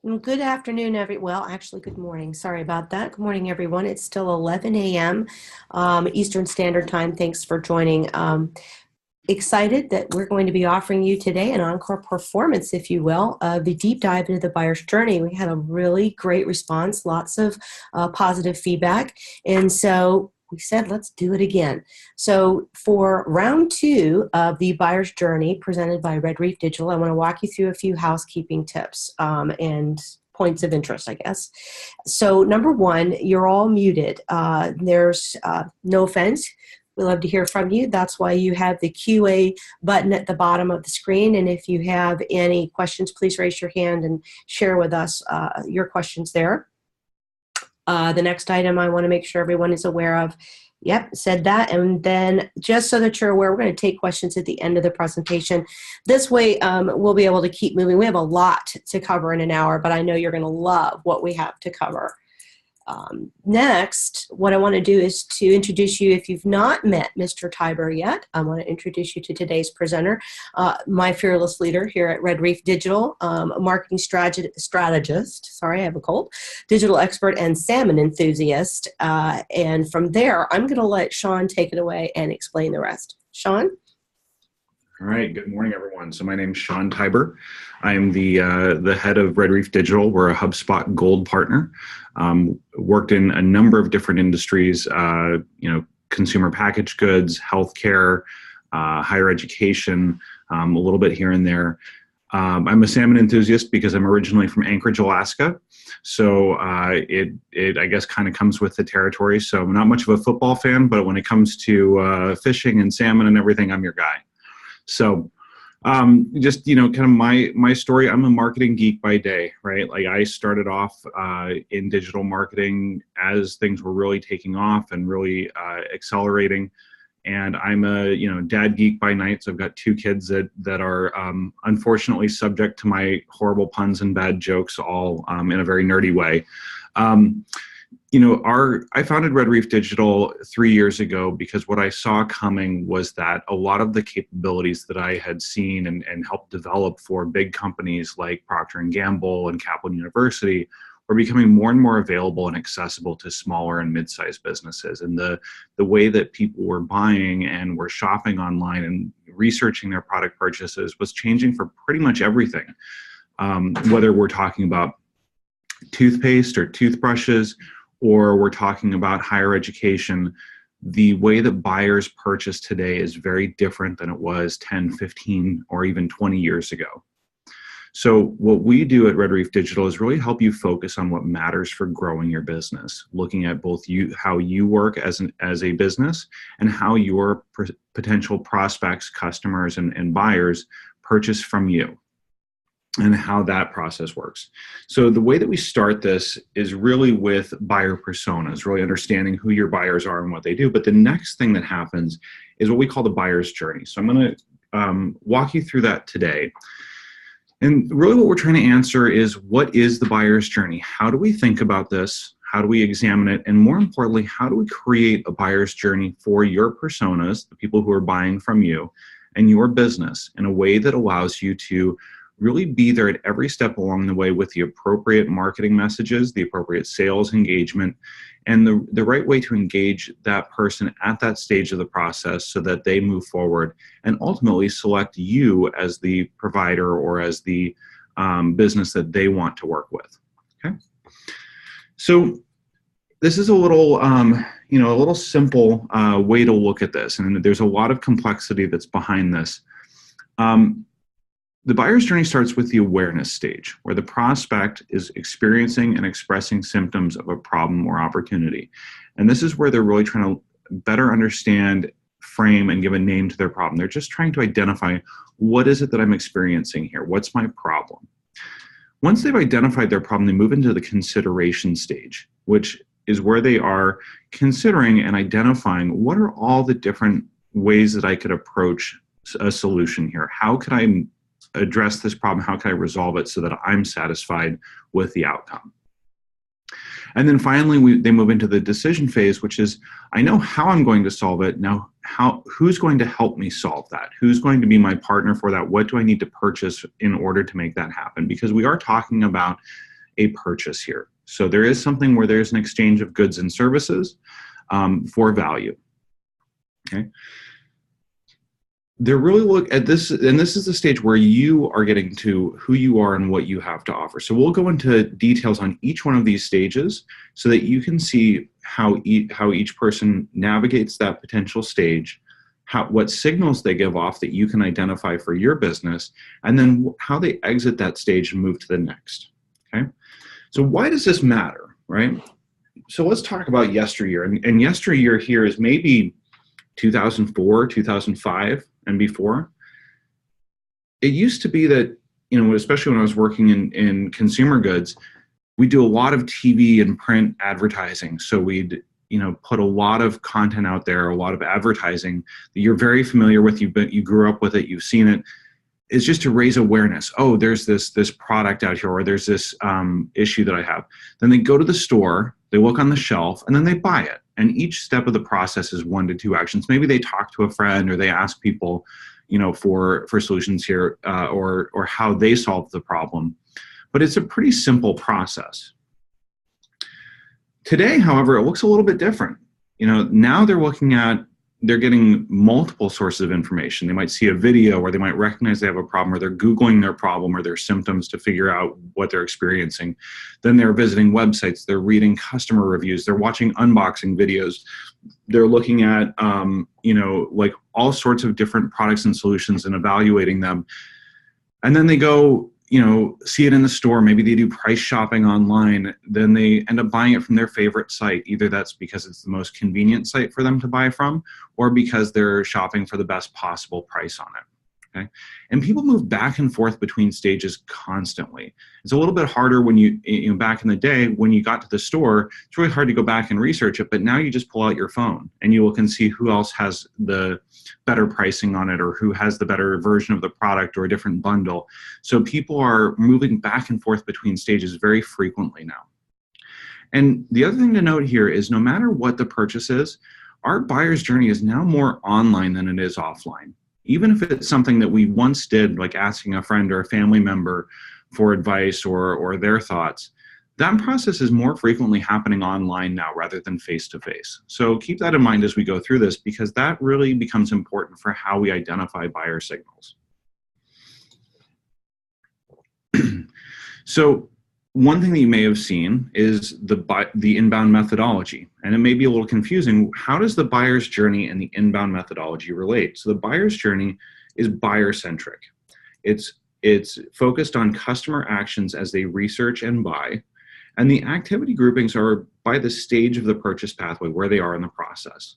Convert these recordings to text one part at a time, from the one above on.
Good afternoon, well, actually, good morning. Sorry about that. Good morning, everyone. It's still 11 a.m. Eastern Standard Time. Thanks for joining. Excited that we're going to be offering you today an encore performance, if you will, of the deep dive into the buyer's journey. We had a really great response, lots of positive feedback. And so we said, let's do it again. So for round two of the buyer's journey presented by Red Reef Digital, I want to walk you through a few housekeeping tips and points of interest, I guess. So number one, you're all muted. There's no offense. We love to hear from you. That's why you have the QA button at the bottom of the screen. And if you have any questions, please raise your hand and share with us your questions there. The next item I want to make sure everyone is aware of. Yep, said that. And then just so that you're aware, we're going to take questions at the end of the presentation. This way, we'll be able to keep moving. We have a lot to cover in an hour, but I know you're going to love what we have to cover. Next, what I want to do is to introduce you, if you've not met Mr. Tiber yet, I want to introduce you to today's presenter, my fearless leader here at Red Reef Digital, a marketing strategist, sorry, I have a cold, digital expert and salmon enthusiast. And from there, I'm going to let Sean take it away and explain the rest. Sean? All right. Good morning, everyone. So my name is Sean Tiber. I am the head of Red Reef Digital. We're a HubSpot Gold partner. Worked in a number of different industries. Consumer packaged goods, healthcare, higher education, a little bit here and there. I'm a salmon enthusiast because I'm originally from Anchorage, Alaska. So it I guess kind of comes with the territory. So I'm not much of a football fan, but when it comes to fishing and salmon and everything, I'm your guy. So just, kind of my story, I'm a marketing geek by day, right? Like I started off in digital marketing as things were really taking off and really accelerating. And I'm a, dad geek by night. So I've got two kids that are unfortunately subject to my horrible puns and bad jokes all in a very nerdy way. I founded Red Reef Digital 3 years ago because what I saw coming was that a lot of the capabilities that I had seen and helped develop for big companies like Procter & Gamble and Kaplan University were becoming more and more available and accessible to smaller and mid-sized businesses. And the way that people were buying and were shopping online and researching their product purchases was changing for pretty much everything. Whether we're talking about toothpaste or toothbrushes, or we're talking about higher education, the way that buyers purchase today is very different than it was 10, 15, or even 20 years ago. So what we do at Red Reef Digital is really help you focus on what matters for growing your business, looking at both how you work as a business and how your potential prospects, customers, and buyers purchase from you, and how that process works. So the way that we start this is really with buyer personas, really understanding who your buyers are and what they do. But the next thing that happens is what we call the buyer's journey. So I'm going to walk you through that today. And really what we're trying to answer is, what is the buyer's journey? How do we think about this? How do we examine it? And more importantly, how do we create a buyer's journey for your personas, the people who are buying from you, and your business in a way that allows you to really be there at every step along the way with the appropriate marketing messages, the appropriate sales engagement, and the right way to engage that person at that stage of the process so that they move forward and ultimately select you as the provider or as the business that they want to work with. Okay. So this is a little, a little simple way to look at this, and there's a lot of complexity that's behind this. The buyer's journey starts with the awareness stage, where the prospect is experiencing and expressing symptoms of a problem or opportunity. And this is where they're really trying to better understand, frame, and give a name to their problem. They're just trying to identify, what is it that I'm experiencing here? What's my problem? Once they've identified their problem, they move into the consideration stage, which is where they are considering and identifying, what are all the different ways that I could approach a solution here? How could I address this problem? How can I resolve it so that I'm satisfied with the outcome? And then finally, they move into the decision phase, which is, I know how I'm going to solve it. Now, who's going to help me solve that? Who's going to be my partner for that? What do I need to purchase in order to make that happen? Because we are talking about a purchase here. So there is something where there's an exchange of goods and services for value. Okay. They really look at this, and this is the stage where you are getting to who you are and what you have to offer. So we'll go into details on each one of these stages so that you can see how each person navigates that potential stage, what signals they give off that you can identify for your business, and then how they exit that stage and move to the next. Okay. So why does this matter, right? So let's talk about yesteryear. And yesteryear here is maybe 2004, 2005, and before. It used to be that, especially when I was working in consumer goods, we do a lot of TV and print advertising. So we'd, put a lot of content out there, a lot of advertising that you're very familiar with, you grew up with it, you've seen it. It's just to raise awareness. Oh, there's this product out here, or there's this issue that I have. Then they go to the store, they look on the shelf, and then they buy it. And each step of the process is 1 to 2 actions. Maybe they talk to a friend, or they ask people, for solutions here, or how they solve the problem. But it's a pretty simple process. Today, however, it looks a little bit different. Now they're getting multiple sources of information. They might see a video, or they might recognize they have a problem, or they're Googling their problem or their symptoms to figure out what they're experiencing. Then they're visiting websites, they're reading customer reviews, they're watching unboxing videos, they're looking at, like all sorts of different products and solutions and evaluating them. And then they go, see it in the store. Maybe they do price shopping online. Then they end up buying it from their favorite site. Either that's because it's the most convenient site for them to buy from, or because they're shopping for the best possible price on it. Okay. And people move back and forth between stages constantly. It's a little bit harder when back in the day, when you got to the store, it's really hard to go back and research it, but now you just pull out your phone and you can see who else has the better pricing on it, or who has the better version of the product or a different bundle. So people are moving back and forth between stages very frequently now. And the other thing to note here is, no matter what the purchase is, our buyer's journey is now more online than it is offline. Even if it's something that we once did, like asking a friend or a family member for advice or their thoughts, that process is more frequently happening online now rather than face-to-face. So keep that in mind as we go through this, because that really becomes important for how we identify buyer signals. So one thing that you may have seen is the inbound methodology, and it may be a little confusing. How does the buyer's journey and the inbound methodology relate? So the buyer's journey is buyer-centric. It's focused on customer actions as they research and buy, and the activity groupings are by the stage of the purchase pathway, where they are in the process.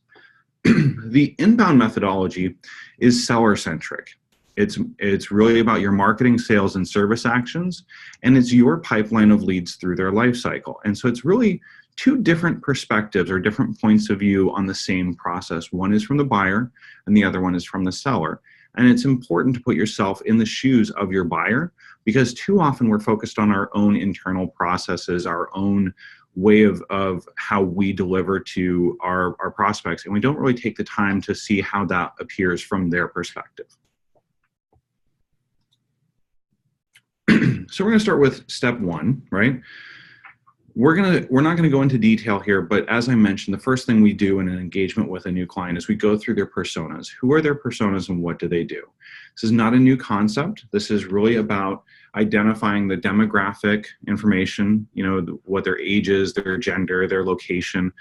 The inbound methodology is seller-centric. It's really about your marketing, sales, and service actions, and it's your pipeline of leads through their life cycle. And so it's really 2 different perspectives or different points of view on the same process. One is from the buyer, and the other one is from the seller. And it's important to put yourself in the shoes of your buyer, because too often we're focused on our own internal processes, our own way of how we deliver to our prospects, and we don't really take the time to see how that appears from their perspective. So we're going to start with step 1, right? We're not going to go into detail here, but as I mentioned, the first thing we do in an engagement with a new client is we go through their personas. Who are their personas and what do they do? This is not a new concept. This is really about identifying the demographic information, what their age is, their gender, their location,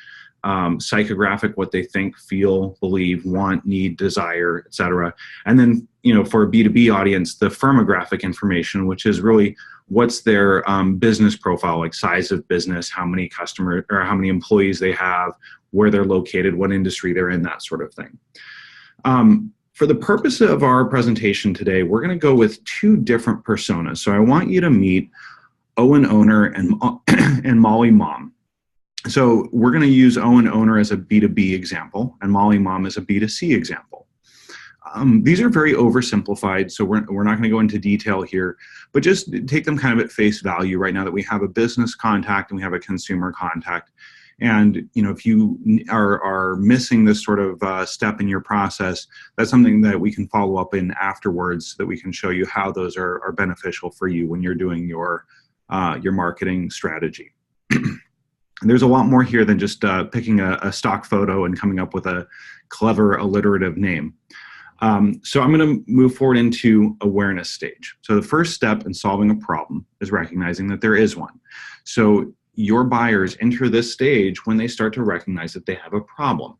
psychographic, what they think, feel, believe, want, need, desire, etc. And then, for a B2B audience, the firmographic information, which is really what's their business profile, like size of business, how many customers or how many employees they have, where they're located, what industry they're in, that sort of thing. For the purpose of our presentation today, we're going to go with 2 different personas. So I want you to meet Owen Owner and Molly Mom. So we're going to use Owen Owner as a B2B example and Molly Mom as a B2C example. These are very oversimplified, so we're not going to go into detail here, but just take them kind of at face value right now that we have a business contact and we have a consumer contact. And if you are missing this sort of step in your process, that's something that we can follow up in afterwards, so that we can show you how those are beneficial for you when you're doing your your marketing strategy. There's a lot more here than just picking a stock photo and coming up with a clever alliterative name. So I'm going to move forward into awareness stage. So the first step in solving a problem is recognizing that there is one. So your buyers enter this stage when they start to recognize that they have a problem.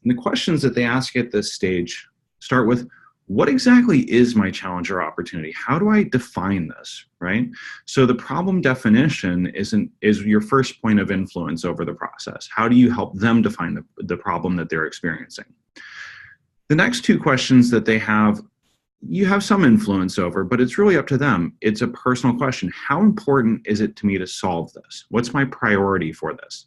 And the questions that they ask at this stage start with, what exactly is my challenge or opportunity? How do I define this, right? So the problem definition is your first point of influence over the process. How do you help them define the problem that they're experiencing? The next two questions that they have, you have some influence over, but it's really up to them. It's a personal question. How important is it to me to solve this? What's my priority for this?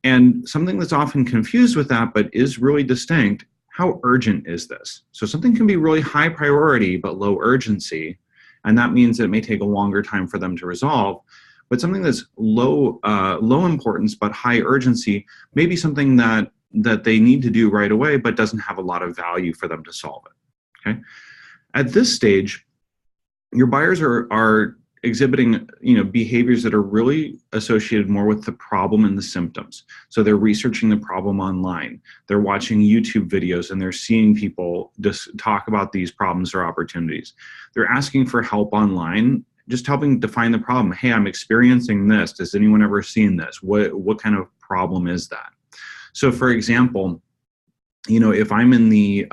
And something that's often confused with that, but is really distinct, how urgent is this? So something can be really high priority, but low urgency. And that means that it may take a longer time for them to resolve. But something that's low importance, but high urgency, may be something that they need to do right away, but doesn't have a lot of value for them to solve it, okay? At this stage, your buyers are exhibiting, behaviors that are really associated more with the problem and the symptoms. So they're researching the problem online. They're watching YouTube videos and they're seeing people just talk about these problems or opportunities. They're asking for help online, just helping define the problem. Hey, I'm experiencing this. Has anyone ever seen this? What kind of problem is that? So for example, if I'm in the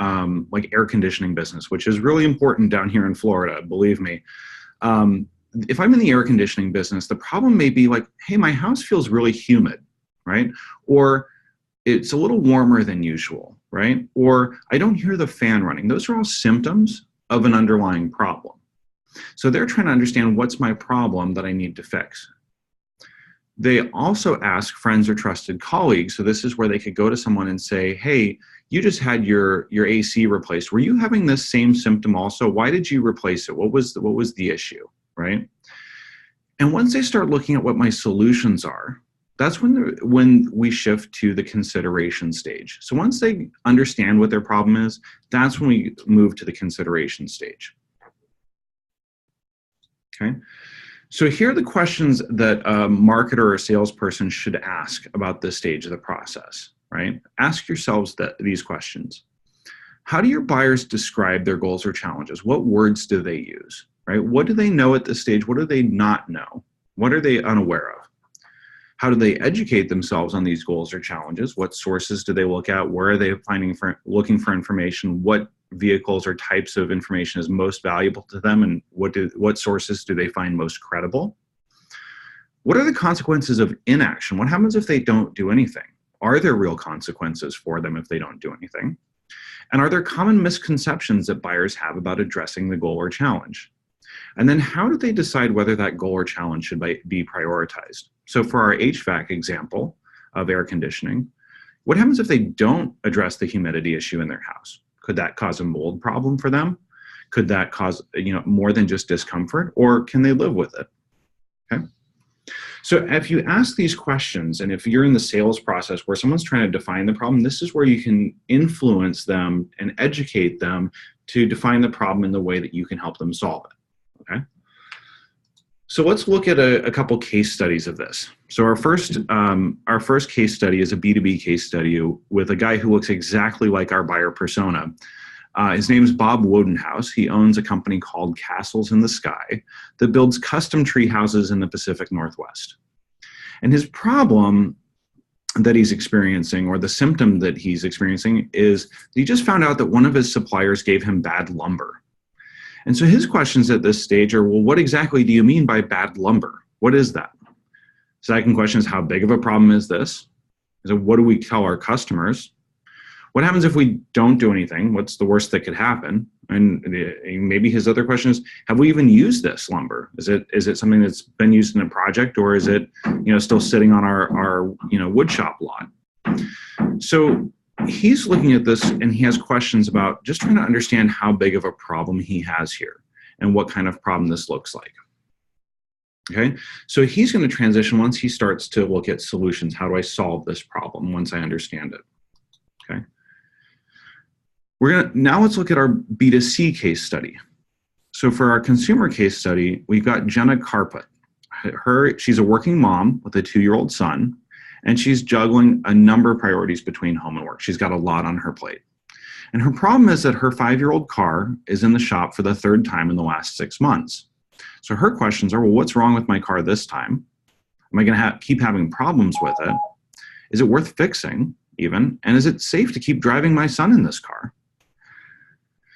like air conditioning business, which is really important down here in Florida, believe me, if I'm in the air conditioning business, the problem may be like, hey, my house feels really humid, right? Or it's a little warmer than usual, right? Or I don't hear the fan running. Those are all symptoms of an underlying problem. So they're trying to understand, what's my problem that I need to fix? They also ask friends or trusted colleagues. So this is where they could go to someone and say, hey, you just had your AC replaced. Were you having this same symptom also? Why did you replace it? What was the issue, right? And once they start looking at what my solutions are, that's when we shift to the consideration stage. So once they understand what their problem is, that's when we move to the consideration stage. Okay. So here are the questions that a marketer or a salesperson should ask about this stage of the process, right? Ask yourselves these questions. How do your buyers describe their goals or challenges? What words do they use, right? What do they know at this stage? What do they not know? What are they unaware of? How do they educate themselves on these goals or challenges? What sources do they look at? Where are they looking for information? What vehicles or types of information is most valuable to them, and what sources do they find most credible? What are the consequences of inaction? What happens if they don't do anything? Are there real consequences for them if they don't do anything? And are there common misconceptions that buyers have about addressing the goal or challenge? And then how do they decide whether that goal or challenge should be prioritized? So for our HVAC example of air conditioning, what happens if they don't address the humidity issue in their house? Could that cause a mold problem for them? Could that cause more than just discomfort, or can they live with it? Okay. So if you ask these questions, and if you're in the sales process where someone's trying to define the problem, this is where you can influence them and educate them to define the problem in the way that you can help them solve it. Okay. So let's look at a couple case studies of this. So our first case study is a B2B case study with a guy who looks exactly like our buyer persona. His name is Bob Wodenhouse. He owns a company called Castles in the Sky that builds custom tree houses in the Pacific Northwest. And his problem that he's experiencing, or the symptom that he's experiencing, is he just found out that one of his suppliers gave him bad lumber. And so his questions at this stage are, well, what exactly do you mean by bad lumber? What is that? Second question is, how big of a problem is this? So what do we tell our customers? What happens if we don't do anything? What's the worst that could happen? And maybe his other question is, have we even used this lumber? Is it something that's been used in a project, or is it still sitting on our wood shop lot? So he's looking at this and he has questions about just trying to understand how big of a problem he has here and what kind of problem this looks like. Okay, so he's going to transition once he starts to look at solutions. How do I solve this problem once I understand it? Okay. Now let's look at our B2C case study. So for our consumer case study, we've got Jenna Carpet. She's a working mom with a 2-year-old son, and she's juggling a number of priorities between home and work. She's got a lot on her plate. And her problem is that her 5-year-old car is in the shop for the 3rd time in the last 6 months. So her questions are, well, what's wrong with my car this time? Am I going to keep having problems with it? Is it worth fixing even? And is it safe to keep driving my son in this car?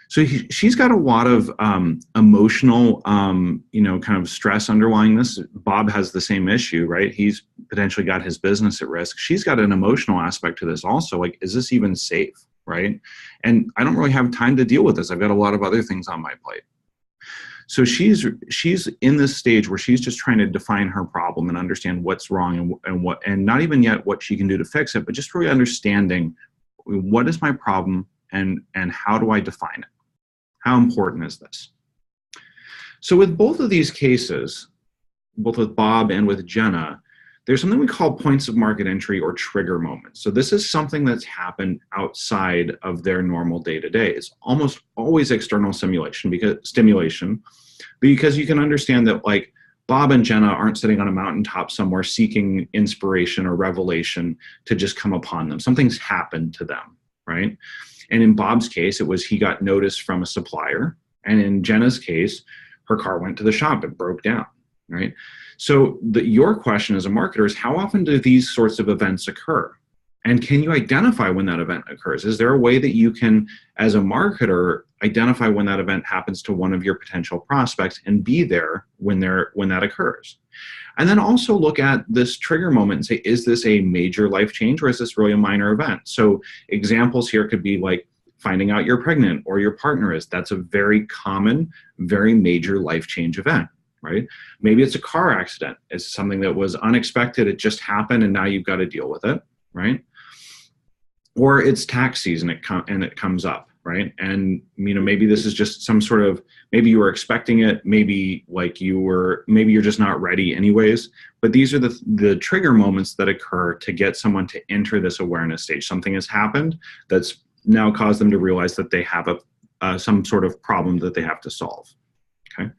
So she's got a lot of emotional, kind of stress underlying this. Bob has the same issue, right? He's potentially got his business at risk. She's got an emotional aspect to this also. Like, is this even safe, right? And I don't really have time to deal with this. I've got a lot of other things on my plate. So she's in this stage where she's just trying to define her problem and understand what's wrong and not even yet what she can do to fix it, but just really understanding what is my problem and how do I define it? How important is this? So with both of these cases, both with Bob and with Jenna, there's something we call points of market entry or trigger moments. So this is something that's happened outside of their normal day-to-day. It's almost always external stimulation because you can understand that, like, Bob and Jenna aren't sitting on a mountaintop somewhere seeking inspiration or revelation to just come upon them. Something's happened to them, right? And in Bob's case, it was he got notice from a supplier. And in Jenna's case, her car went to the shop. It broke down, right? So your question as a marketer is, how often do these sorts of events occur? And can you identify when that event occurs? Is there a way that you can, as a marketer, identify when that event happens to one of your potential prospects and be there when that occurs? And then also look at this trigger moment and say, is this a major life change or is this really a minor event? So examples here could be like finding out you're pregnant or your partner is. That's a very common, very major life change event, right? Maybe it's a car accident. It's something that was unexpected. It just happened and now you've got to deal with it, right? Or it's tax season and it comes up, right? And maybe this is just some sort of, maybe you were expecting it, maybe you're just not ready anyways. But these are the trigger moments that occur to get someone to enter this awareness stage. Something has happened that's now caused them to realize that they have some sort of problem that they have to solve. Okay,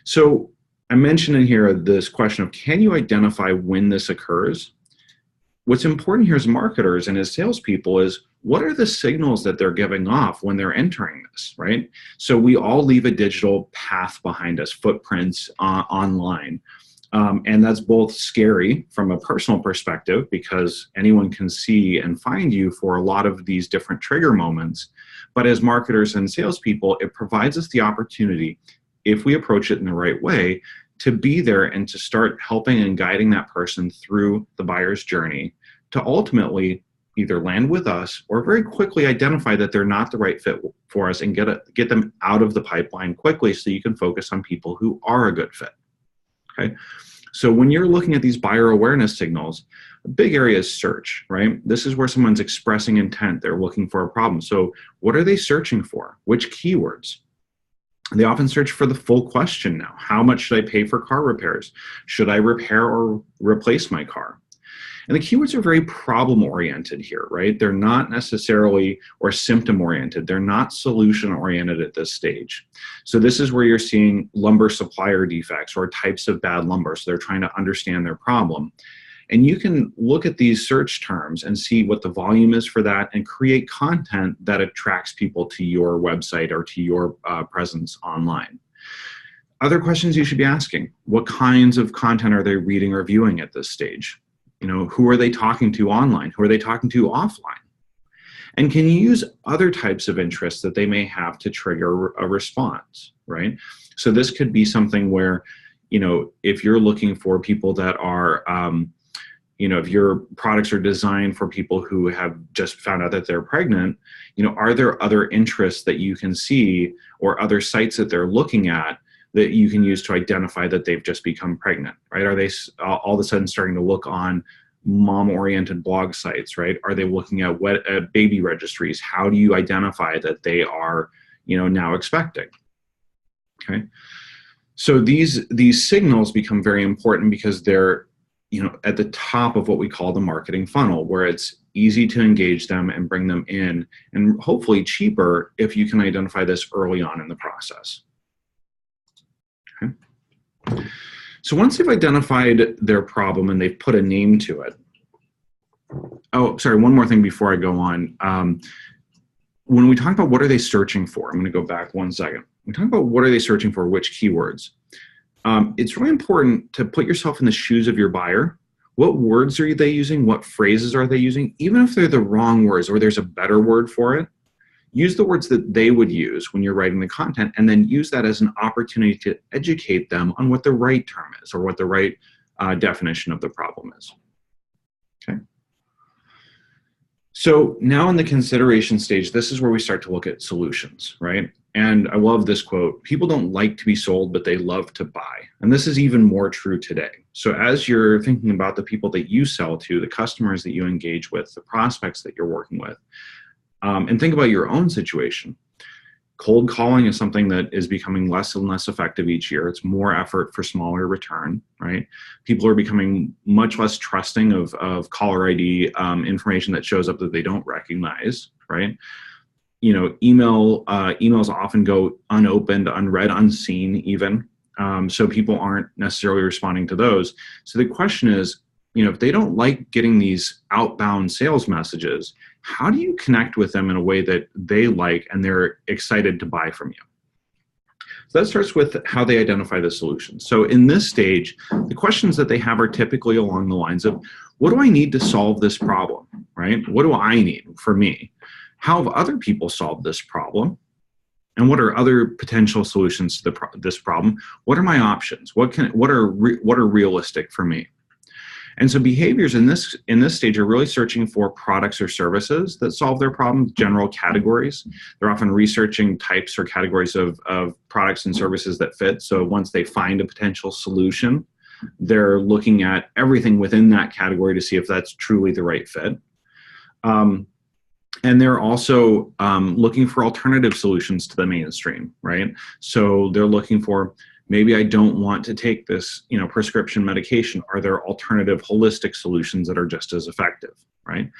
so I mentioned in here this question of, can you identify when this occurs? What's important here as marketers and as salespeople is, what are the signals that they're giving off when they're entering this, right? So we all leave a digital path behind us, footprints online. And that's both scary from a personal perspective because anyone can see and find you for a lot of these different trigger moments. But as marketers and salespeople, it provides us the opportunity, if we approach it in the right way, to be there and to start helping and guiding that person through the buyer's journey to ultimately either land with us or very quickly identify that they're not the right fit for us and get them out of the pipeline quickly so you can focus on people who are a good fit. Okay, so when you're looking at these buyer awareness signals, a big area is search, right? This is where someone's expressing intent. They're looking for a problem. So what are they searching for? Which keywords? They often search for the full question now. How much should I pay for car repairs? Should I repair or replace my car? And the keywords are very problem-oriented here, right? They're not necessarily, or symptom-oriented. They're not solution-oriented at this stage. So this is where you're seeing lumber supplier defects or types of bad lumber. So they're trying to understand their problem. And you can look at these search terms and see what the volume is for that and create content that attracts people to your website or to your presence online. Other questions you should be asking: what kinds of content are they reading or viewing at this stage? Who are they talking to online? Who are they talking to offline? And can you use other types of interests that they may have to trigger a response, right? So this could be something where, if you're looking for people that are, if your products are designed for people who have just found out that they're pregnant, are there other interests that you can see or other sites that they're looking at that you can use to identify that they've just become pregnant, right? Are they all of a sudden starting to look on mom-oriented blog sites, right? Are they looking at baby registries? How do you identify that they are, now expecting? Okay, so these signals become very important because they're, at the top of what we call the marketing funnel, where it's easy to engage them and bring them in, and hopefully cheaper if you can identify this early on in the process. Okay. So once they've identified their problem and they've put a name to it, oh, sorry, one more thing before I go on. When we talk about what are they searching for, I'm going to go back one second. We talk about what are they searching for, which keywords. It's really important to put yourself in the shoes of your buyer. What words are they using? What phrases are they using? Even if they're the wrong words or there's a better word for it, use the words that they would use when you're writing the content, and then use that as an opportunity to educate them on what the right term is or what the right definition of the problem is. Okay. So now in the consideration stage, this is where we start to look at solutions, right? And I love this quote: people don't like to be sold, but they love to buy. And this is even more true today. So as you're thinking about the people that you sell to, the customers that you engage with, the prospects that you're working with, and think about your own situation. Cold calling is something that is becoming less and less effective each year. It's more effort for smaller return, right? People are becoming much less trusting of caller ID information that shows up that they don't recognize, right? You know, emails often go unopened, unread, unseen even. So people aren't necessarily responding to those. So the question is, you know, if they don't like getting these outbound sales messages, how do you connect with them in a way that they like and they're excited to buy from you? So that starts with how they identify the solution. So in this stage, the questions that they have are typically along the lines of, what do I need to solve this problem, right? What do I need for me? How have other people solved this problem? And what are other potential solutions to this problem? What are my options? What are realistic for me? And so behaviors in this stage are really searching for products or services that solve their problems, general categories. They're often researching types or categories of products and services that fit. So once they find a potential solution, they're looking at everything within that category to see if that's truly the right fit. And they're also looking for alternative solutions to the mainstream, right? So they're looking for, maybe I don't want to take this, you know, prescription medication. Are there alternative holistic solutions that are just as effective, right?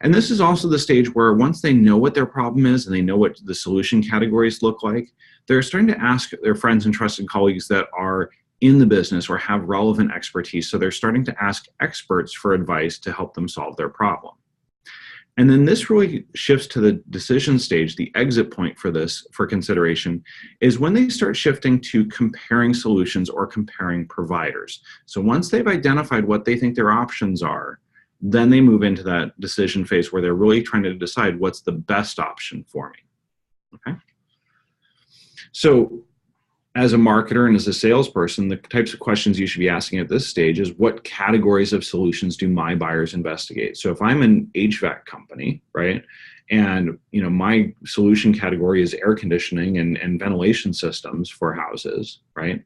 And this is also the stage where once they know what their problem is and they know what the solution categories look like, they're starting to ask their friends and trusted colleagues that are in the business or have relevant expertise. So they're starting to ask experts for advice to help them solve their problem. And then this really shifts to the decision stage. The exit point for this, for consideration, is when they start shifting to comparing solutions or comparing providers. So once they've identified what they think their options are, then they move into that decision phase where they're really trying to decide what's the best option for me. Okay. So as a marketer and as a salesperson, the types of questions you should be asking at this stage is, what categories of solutions do my buyers investigate? So if I'm an HVAC company, right, and you know my solution category is air conditioning and ventilation systems for houses, right,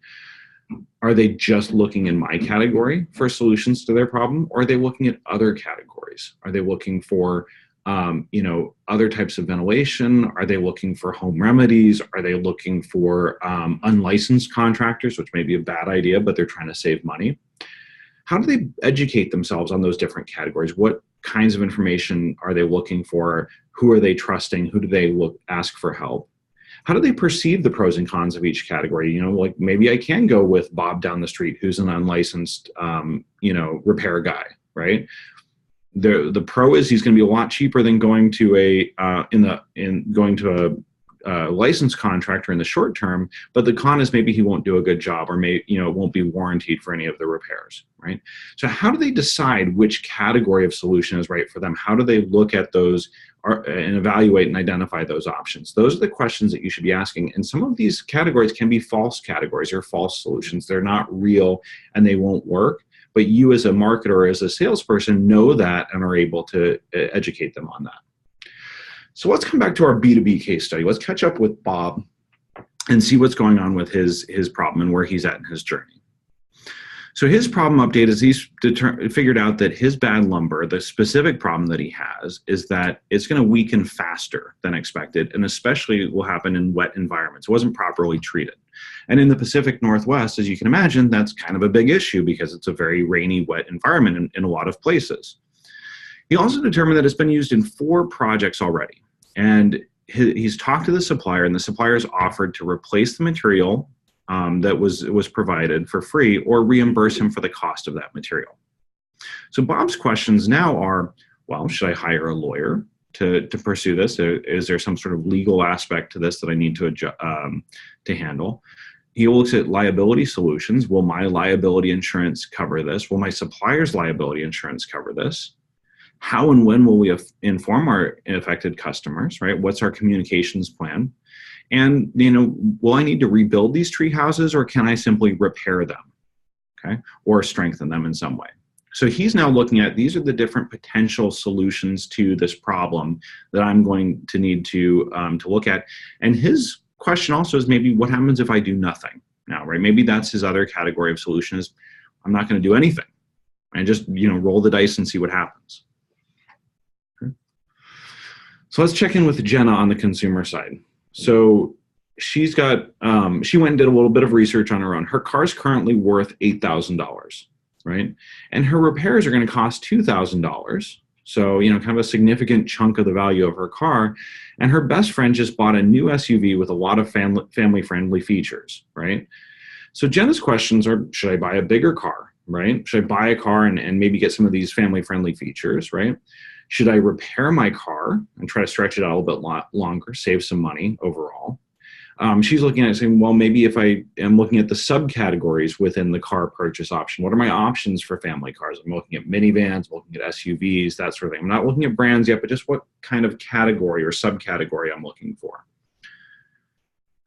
are they just looking in my category for solutions to their problem, or are they looking at other categories? Are they looking for you know, other types of ventilation? Are they looking for home remedies? Are they looking for unlicensed contractors, which may be a bad idea, but they're trying to save money? How do they educate themselves on those different categories? What kinds of information are they looking for? Who are they trusting? Who do they ask for help? How do they perceive the pros and cons of each category? You know, like maybe I can go with Bob down the street, who's an unlicensed, you know, repair guy, right? The pro is he's going to be a lot cheaper than going to a licensed contractor in the short term, but the con is maybe he won't do a good job, or won't be warranted for any of the repairs, right? So how do they decide which category of solution is right for them? How do they look at those and evaluate and identify those options? Those are the questions that you should be asking. And some of these categories can be false categories or false solutions. They're not real and they won't work. But you as a marketer or as a salesperson know that and are able to educate them on that. So let's come back to our B2B case study. Let's catch up with Bob and see what's going on with his problem and where he's at in his journey. So his problem update is he's figured out that his bad lumber, the specific problem that he has, is that it's going to weaken faster than expected, and especially will happen in wet environments. It wasn't properly treated. And in the Pacific Northwest, as you can imagine, that's kind of a big issue because it's a very rainy, wet environment in a lot of places. He also determined that it's been used in 4 projects already. And he's talked to the supplier, and the supplier has offered to replace the material that was provided for free, or reimburse him for the cost of that material. So Bob's questions now are, well, should I hire a lawyer to pursue this? Is there some sort of legal aspect to this that I need to handle? He looks at liability solutions. Will my liability insurance cover this? Will my supplier's liability insurance cover this? How and when will we inform our affected customers, right? What's our communications plan? And, will I need to rebuild these tree houses, or can I simply repair them, okay? Or strengthen them in some way? So he's now looking at, these are the different potential solutions to this problem that I'm going to need to look at. And his question also is, maybe what happens if I do nothing now, right? Maybe that's his other category of solution, is I'm not going to do anything and just, roll the dice and see what happens. Okay. So let's check in with Jenna on the consumer side. So she's got, she went and did a little bit of research on her own. Her car's currently worth $8,000, right? And her repairs are going to cost $2,000. So, kind of a significant chunk of the value of her car. And her best friend just bought a new SUV with a lot of family-friendly features, right? So Jenna's questions are, should I buy a bigger car, right? Should I buy a car and maybe get some of these family-friendly features, right? Should I repair my car and try to stretch it out a little bit longer, save some money overall? She's looking at it saying, well, maybe if I am looking at the subcategories within the car purchase option, what are my options for family cars? I'm looking at minivans, I'm looking at SUVs, that sort of thing. I'm not looking at brands yet, but just what kind of category or subcategory I'm looking for.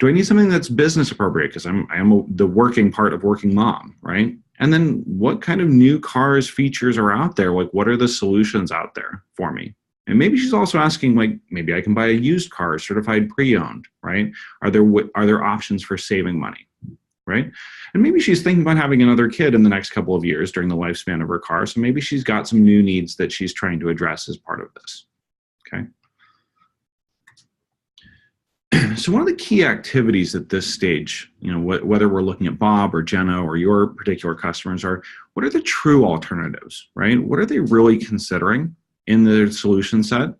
Do I need something that's business appropriate? Because I am the working part of working mom, right? And then what kind of new cars, features are out there? Like, what are the solutions out there for me? And maybe she's also asking, like, maybe I can buy a used car, certified pre-owned, right? Are there options for saving money, right? And maybe she's thinking about having another kid in the next couple of years during the lifespan of her car. So maybe she's got some new needs that she's trying to address as part of this, okay? So one of the key activities at this stage, whether we're looking at Bob or Jenna or your particular customers, are what are the true alternatives, right? What are they really considering in their solution set?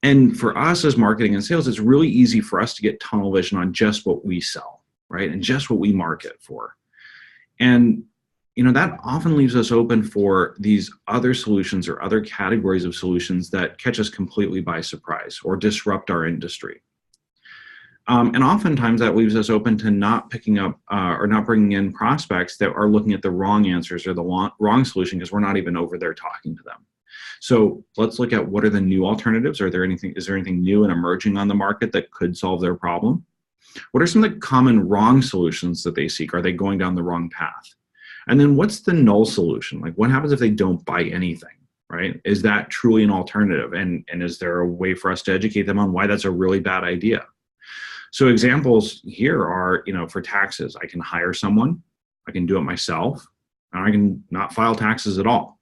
And for us as marketing and sales, it's really easy for us to get tunnel vision on just what we sell, right? And just what we market for. And that often leaves us open for these other solutions or other categories of solutions that catch us completely by surprise or disrupt our industry. And oftentimes that leaves us open to not picking up or not bringing in prospects that are looking at the wrong answers or the wrong solution, because we're not even over there talking to them. So let's look at, what are the new alternatives? Is there anything new and emerging on the market that could solve their problem? What are some of the common wrong solutions that they seek? Are they going down the wrong path? And then what's the null solution? Like, what happens if they don't buy anything, right? Is that truly an alternative? And is there a way for us to educate them on why that's a really bad idea? So examples here are, for taxes, I can hire someone, I can do it myself, and I can not file taxes at all.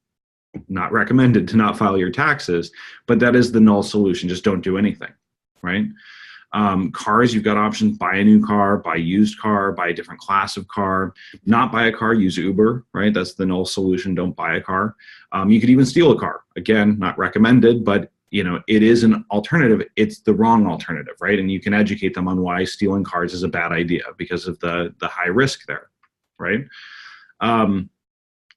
Not recommended to not file your taxes, but that is the null solution. Just don't do anything, right? Cars, you've got options: buy a new car, buy a used car, buy a different class of car. Not buy a car, use Uber, right? That's the null solution. Don't buy a car. You could even steal a car. Again, not recommended, but it is an alternative. It's the wrong alternative, right? And you can educate them on why stealing cars is a bad idea because of the high risk there, right?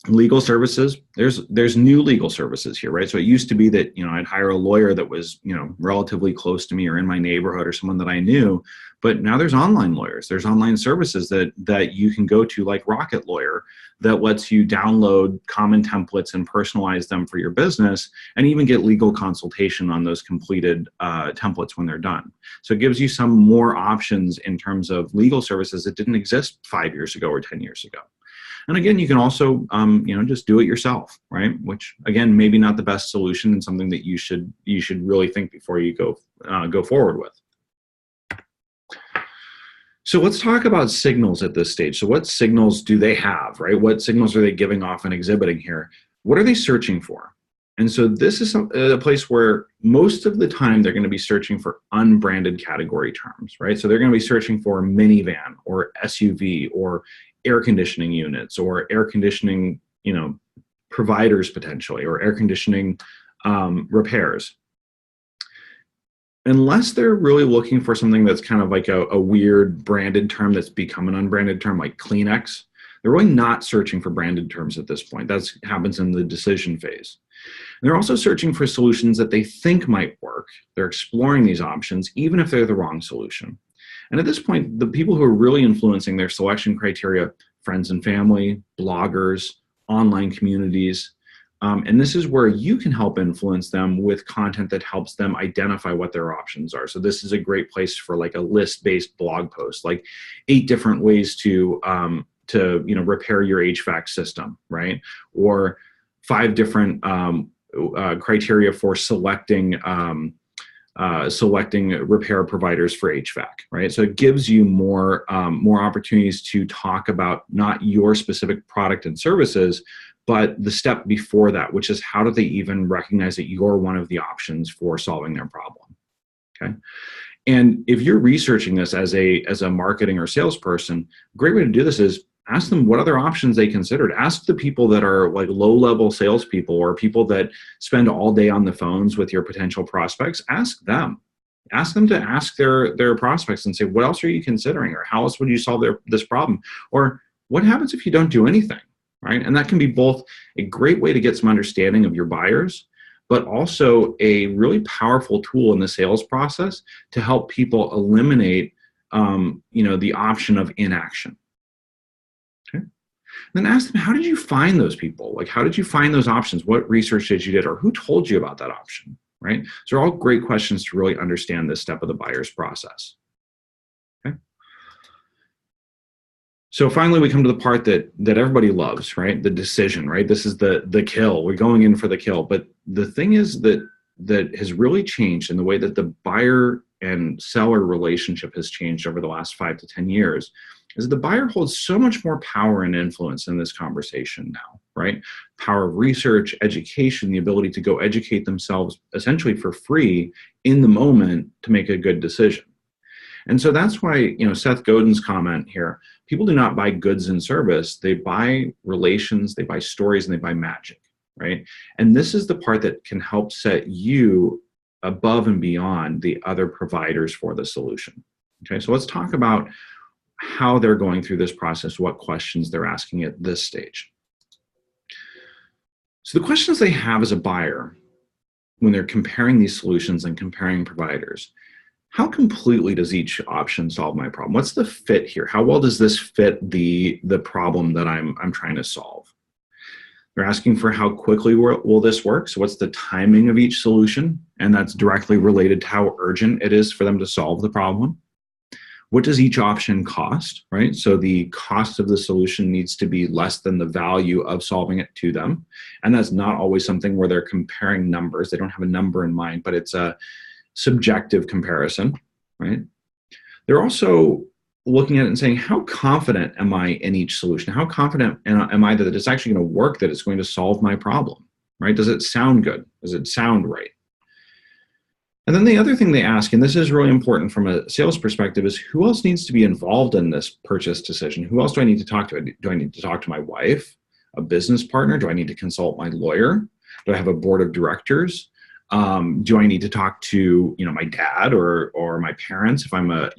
Legal services, there's new legal services here, right? So it used to be that, I'd hire a lawyer that was, relatively close to me or in my neighborhood or someone that I knew, but now there's online lawyers. There's online services that you can go to, like Rocket Lawyer, that lets you download common templates and personalize them for your business, and even get legal consultation on those completed templates when they're done. So it gives you some more options in terms of legal services that didn't exist 5 years ago or 10 years ago. And again, you can also, just do it yourself, right? Which, again, maybe not the best solution, and something that you should really think before you go forward with. So let's talk about signals at this stage. So what signals do they have, right? What signals are they giving off and exhibiting here? What are they searching for? And so this is a place where most of the time they're going to be searching for unbranded category terms, right? So they're going to be searching for minivan or SUV or air conditioning units or air conditioning, providers potentially, or air conditioning repairs. unless they're really looking for something that's kind of like a weird branded term that's become an unbranded term, like Kleenex, they're really not searching for branded terms at this point. That happens in the decision phase. And they're also searching for solutions that they think might work. They're exploring these options, even if they're the wrong solution. And at this point, the people who are really influencing their selection criteria, friends and family, bloggers, online communities, and this is where you can help influence them with content that helps them identify what their options are. So this is a great place for like a list-based blog post, like 8 different ways to repair your HVAC system, right? Or 5 different criteria for selecting repair providers for HVAC, right? So it gives you more opportunities to talk about not your specific product and services, but the step before that, which is how do they even recognize that you're one of the options for solving their problem, okay? And if you're researching this as a marketing or salesperson, a great way to do this is ask them what other options they considered. Ask the people that are like low-level salespeople or people that spend all day on the phones with your potential prospects. Ask them. Ask them to ask their prospects and say, what else are you considering? Or how else would you solve this problem? Or what happens if you don't do anything, right? And that can be both a great way to get some understanding of your buyers, but also a really powerful tool in the sales process to help people eliminate the option of inaction. Then ask them, how did you find those people? Like, how did you find those options? What research did you do? Or who told you about that option, right? So they're all great questions to really understand this step of the buyer's process, okay? So finally, we come to the part that everybody loves, right? The decision, right? This is the kill. We're going in for the kill. But the thing is that has really changed in the way that the buyer and seller relationship has changed over the last 5 to 10 years is the buyer holds so much more power and influence in this conversation now, right? Power of research, education, the ability to go educate themselves essentially for free in the moment to make a good decision. And so that's why, Seth Godin's comment here, people do not buy goods and service, they buy relations, they buy stories, and they buy magic, right? And this is the part that can help set you above and beyond the other providers for the solution. Okay, so let's talk about how they're going through this process, what questions they're asking at this stage. So the questions they have as a buyer when they're comparing these solutions and comparing providers, how completely does each option solve my problem? What's the fit here? How well does this fit the problem that I'm trying to solve? They're asking for how quickly will this work? So what's the timing of each solution? And that's directly related to how urgent it is for them to solve the problem. What does each option cost, right? So the cost of the solution needs to be less than the value of solving it to them. And that's not always something where they're comparing numbers. They don't have a number in mind, but it's a subjective comparison, right? They're also looking at it and saying, how confident am I in each solution? How confident am I that it's actually going to work, that it's going to solve my problem, right? Does it sound good? Does it sound right? And then the other thing they ask, and this is really important from a sales perspective, is who else needs to be involved in this purchase decision? Who else do I need to talk to? Do I need to talk to my wife, a business partner? Do I need to consult my lawyer? Do I have a board of directors? Do I need to talk to, my dad or my parents if I'm a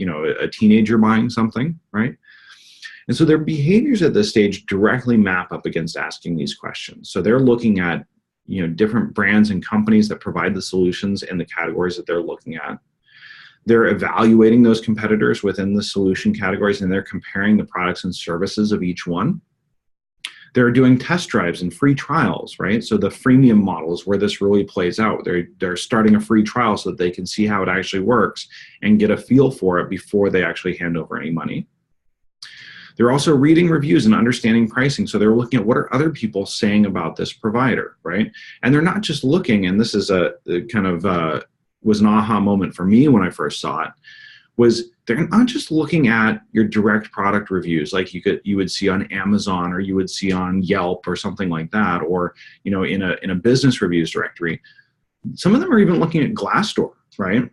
teenager buying something, right? And so their behaviors at this stage directly map up against asking these questions. So they're looking at different brands and companies that provide the solutions in the categories that they're looking at. They're evaluating those competitors within the solution categories, and they're comparing the products and services of each one. They're doing test drives and free trials, right? So the freemium model is where this really plays out. They're starting a free trial so that they can see how it actually works and get a feel for it before they actually hand over any money. They're also reading reviews and understanding pricing. So they're looking at what are other people saying about this provider, right? And they're not just looking, and this is was an aha moment for me when I first saw it, was they're not just looking at your direct product reviews like you would see on Amazon or you would see on Yelp or something like that, or in a business reviews directory. Some of them are even looking at Glassdoor, right?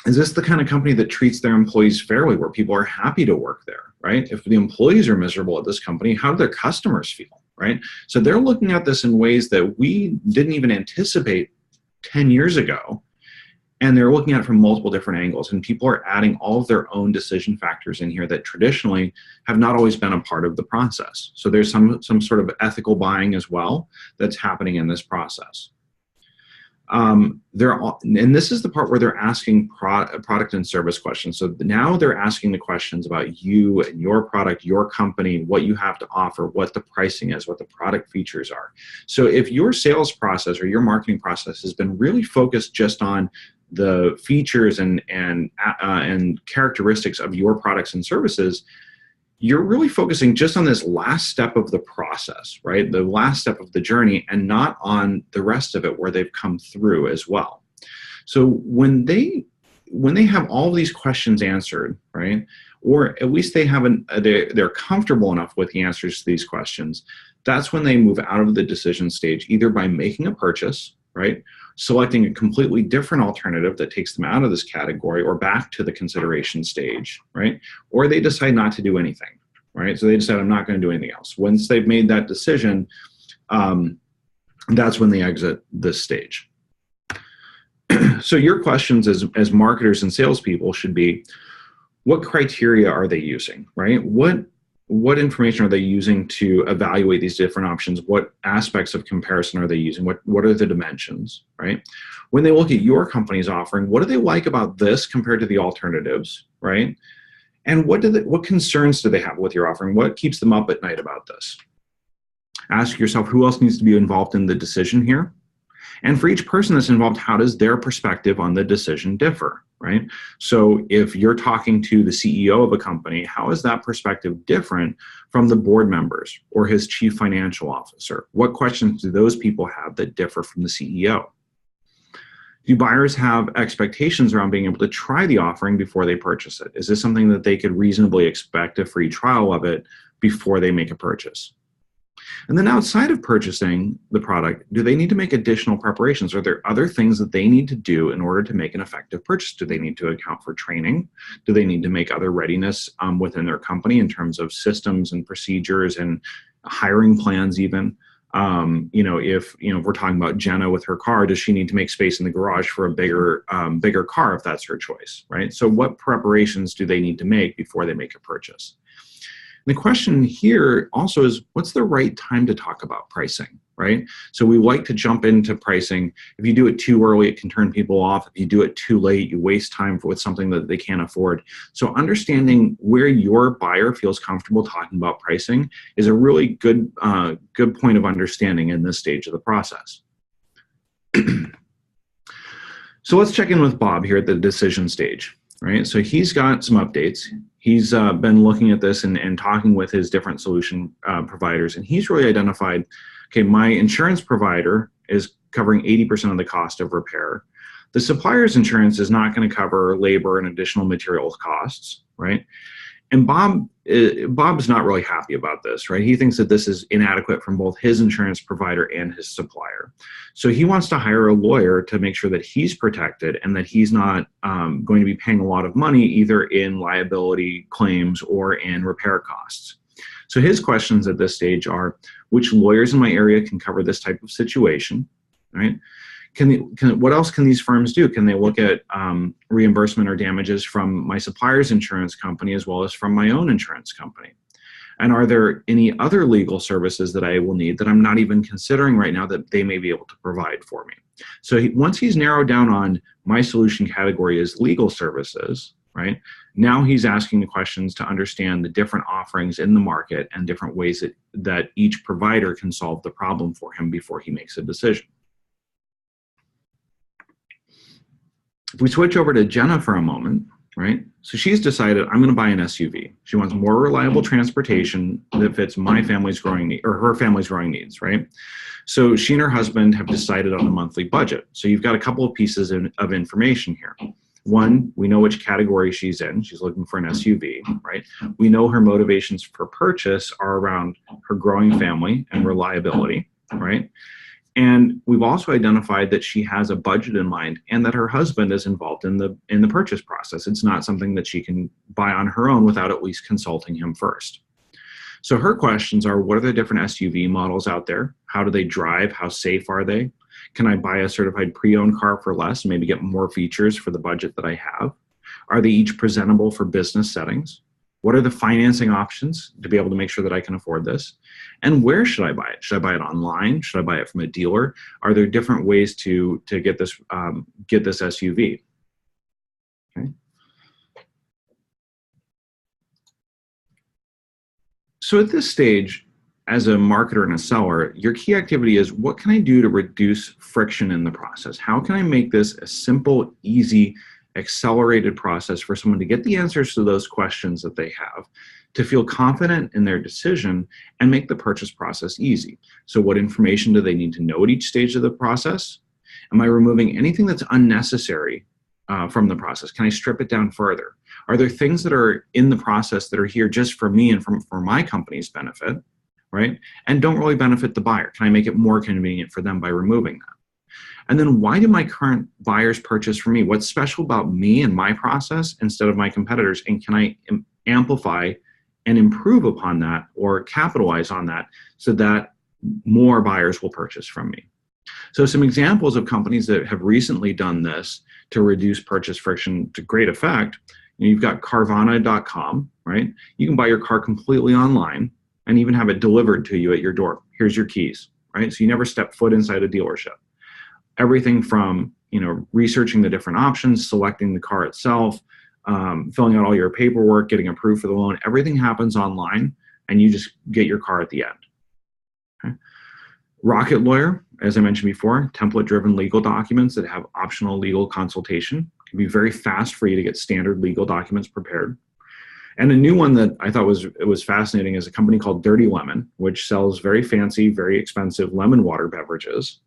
Is this the kind of company that treats their employees fairly, where people are happy to work there, right? If the employees are miserable at this company, how do their customers feel, right? So they're looking at this in ways that we didn't even anticipate 10 years ago. And they're looking at it from multiple different angles, and people are adding all of their own decision factors in here that traditionally have not always been a part of the process. So there's some sort of ethical buying as well that's happening in this process. And this is the part where they're asking product and service questions. So now they're asking the questions about you and your product, your company, what you have to offer, what the pricing is, what the product features are. So if your sales process or your marketing process has been really focused just on the features and characteristics of your products and services, you're really focusing just on this last step of the process, right? The last step of the journey, and not on the rest of it where they've come through as well. So when they have all these questions answered, right? Or at least they're comfortable enough with the answers to these questions, that's when they move out of the decision stage, either by making a purchase, right? Selecting a completely different alternative that takes them out of this category or back to the consideration stage, right? Or they decide not to do anything, right? So they decide, I'm not going to do anything else. Once they've made that decision, that's when they exit this stage. So your questions as marketers and salespeople should be, what criteria are they using, right? What information are they using to evaluate these different options? What aspects of comparison are they using? What are the dimensions, right? When they look at your company's offering, what do they like about this compared to the alternatives, right? And what concerns do they have with your offering? What keeps them up at night about this? Ask yourself, who else needs to be involved in the decision here? And for each person that's involved, how does their perspective on the decision differ, right? So if you're talking to the CEO of a company, how is that perspective different from the board members or his chief financial officer? What questions do those people have that differ from the CEO? Do buyers have expectations around being able to try the offering before they purchase it? Is this something that they could reasonably expect a free trial of it before they make a purchase? And then outside of purchasing the product, do they need to make additional preparations? Are there other things that they need to do in order to make an effective purchase? Do they need to account for training? Do they need to make other readiness within their company in terms of systems and procedures and hiring plans even? If we're talking about Jenna with her car, does she need to make space in the garage for a bigger car if that's her choice, right? So what preparations do they need to make before they make a purchase? The question here also is, what's the right time to talk about pricing, right? So we like to jump into pricing. If you do it too early, it can turn people off. If you do it too late, you waste time with something that they can't afford. So understanding where your buyer feels comfortable talking about pricing is a really good point of understanding in this stage of the process. So let's check in with Bob here at the decision stage, right? So he's got some updates. He's been looking at this and talking with his different solution providers, and he's really identified, okay, my insurance provider is covering 80% of the cost of repair. The supplier's insurance is not going to cover labor and additional materials costs, right? And Bob's not really happy about this, right? He thinks that this is inadequate from both his insurance provider and his supplier. So he wants to hire a lawyer to make sure that he's protected and that he's not going to be paying a lot of money either in liability claims or in repair costs. So his questions at this stage are, which lawyers in my area can cover this type of situation, right? What else can these firms do? Can they look at reimbursement or damages from my supplier's insurance company as well as from my own insurance company? And are there any other legal services that I will need that I'm not even considering right now that they may be able to provide for me? So once he's narrowed down on my solution category is legal services, right? Now he's asking the questions to understand the different offerings in the market and different ways that each provider can solve the problem for him before he makes a decision. If we switch over to Jenna for a moment, right? So she's decided, I'm going to buy an SUV. She wants more reliable transportation that fits my family's growing need, or her family's growing needs, right? So she and her husband have decided on a monthly budget. So you've got a couple of pieces of information here. One, we know which category she's in. She's looking for an SUV, right? We know her motivations for purchase are around her growing family and reliability, right? And we've also identified that she has a budget in mind and that her husband is involved in the purchase process. It's not something that she can buy on her own without at least consulting him first. So her questions are, what are the different SUV models out there? How do they drive? How safe are they? Can I buy a certified pre-owned car for less and maybe get more features for the budget that I have? Are they each presentable for business settings? What are the financing options to be able to make sure that I can afford this? And where should I buy it? Should I buy it online? Should I buy it from a dealer? Are there different ways to get this SUV? Okay. So at this stage, as a marketer and a seller, your key activity is, what can I do to reduce friction in the process? How can I make this a simple, easy, accelerated process for someone to get the answers to those questions that they have, to feel confident in their decision and make the purchase process easy? So what information do they need to know at each stage of the process? Am I removing anything that's unnecessary from the process? Can I strip it down further? Are there things that are in the process that are here just for me and for my company's benefit, right? And don't really benefit the buyer? Can I make it more convenient for them by removing that? And then, why do my current buyers purchase from me? What's special about me and my process instead of my competitors? And can I amplify and improve upon that or capitalize on that so that more buyers will purchase from me? So some examples of companies that have recently done this to reduce purchase friction to great effect. You've got Carvana.com, right? You can buy your car completely online and even have it delivered to you at your door. Here's your keys, right? So you never step foot inside a dealership. Everything from, researching the different options, selecting the car itself, filling out all your paperwork, getting approved for the loan, everything happens online, and you just get your car at the end. Okay? Rocket Lawyer, as I mentioned before, template-driven legal documents that have optional legal consultation. It can be very fast for you to get standard legal documents prepared. And a new one that I thought was fascinating is a company called Dirty Lemon, which sells very fancy, very expensive lemon water beverages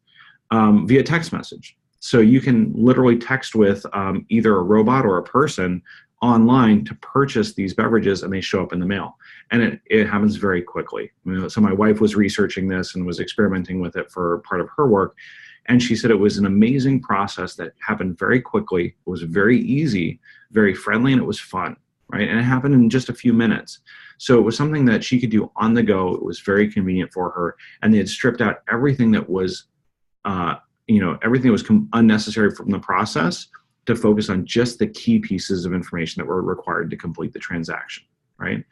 via text message. So you can literally text with either a robot or a person online to purchase these beverages, and they show up in the mail. And it happens very quickly. So my wife was researching this and was experimenting with it for part of her work. And she said it was an amazing process that happened very quickly. It was very easy, very friendly, and it was fun, right? And it happened in just a few minutes. So it was something that she could do on the go. It was very convenient for her. And they had stripped out everything that was everything was unnecessary from the process to focus on just the key pieces of information that were required to complete the transaction, right?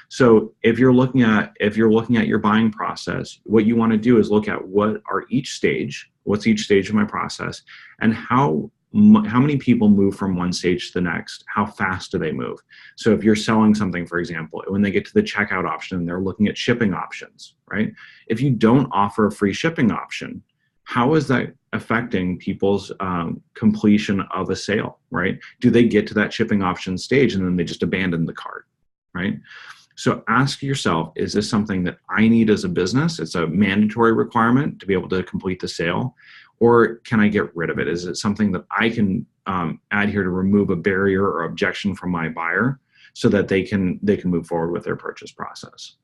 So if you're looking at your buying process, what you want to do is look at what's each stage of my process, and how many people move from one stage to the next. How fast do they move? So if you're selling something, for example, when they get to the checkout option, they're looking at shipping options, right? If you don't offer a free shipping option, how is that affecting people's completion of a sale, right? Do they get to that shipping option stage and then they just abandon the cart, right? So ask yourself, is this something that I need as a business? It's a mandatory requirement to be able to complete the sale, or can I get rid of it? Is it something that I can add here to remove a barrier or objection from my buyer so that they can move forward with their purchase process?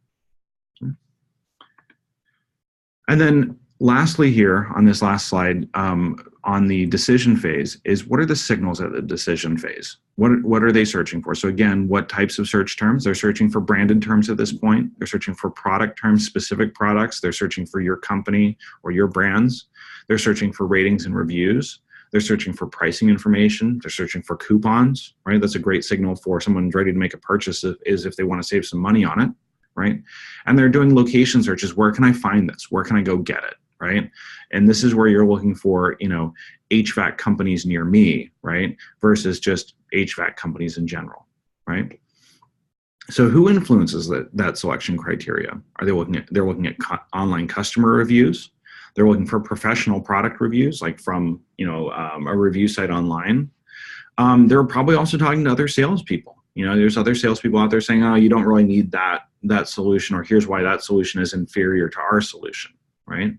And then lastly here on this last slide, on the decision phase, is what are the signals at the decision phase? What are they searching for? So again, what types of search terms? They're searching for branded terms at this point. They're searching for product terms, specific products. They're searching for your company or your brands. They're searching for ratings and reviews. They're searching for pricing information. They're searching for coupons, right? That's a great signal for someone ready to make a purchase if they want to save some money on it, right? And they're doing location searches. Where can I find this? Where can I go get it? Right? And this is where you're looking for, HVAC companies near me, right? Versus just HVAC companies in general, right? So who influences that selection criteria? They're looking at online customer reviews. They're looking for professional product reviews, like from, a review site online. They're probably also talking to other salespeople. There's other salespeople out there saying, oh, you don't really need that solution, or here's why that solution is inferior to our solution, right?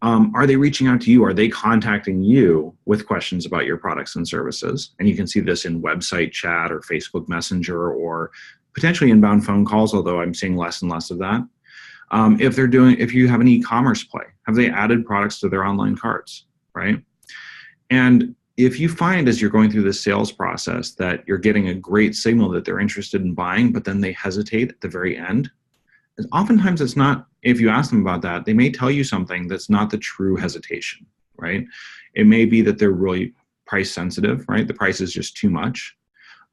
Are they reaching out to you? Are they contacting you with questions about your products and services? And you can see this in website chat or Facebook Messenger or potentially inbound phone calls, although I'm seeing less and less of that. If you have an e-commerce play, have they added products to their online carts, right? And if you find as you're going through this sales process that you're getting a great signal that they're interested in buying, but then they hesitate at the very end, oftentimes it's not, if you ask them about that, they may tell you something that's not the true hesitation, right? It may be that they're really price sensitive, right? The price is just too much,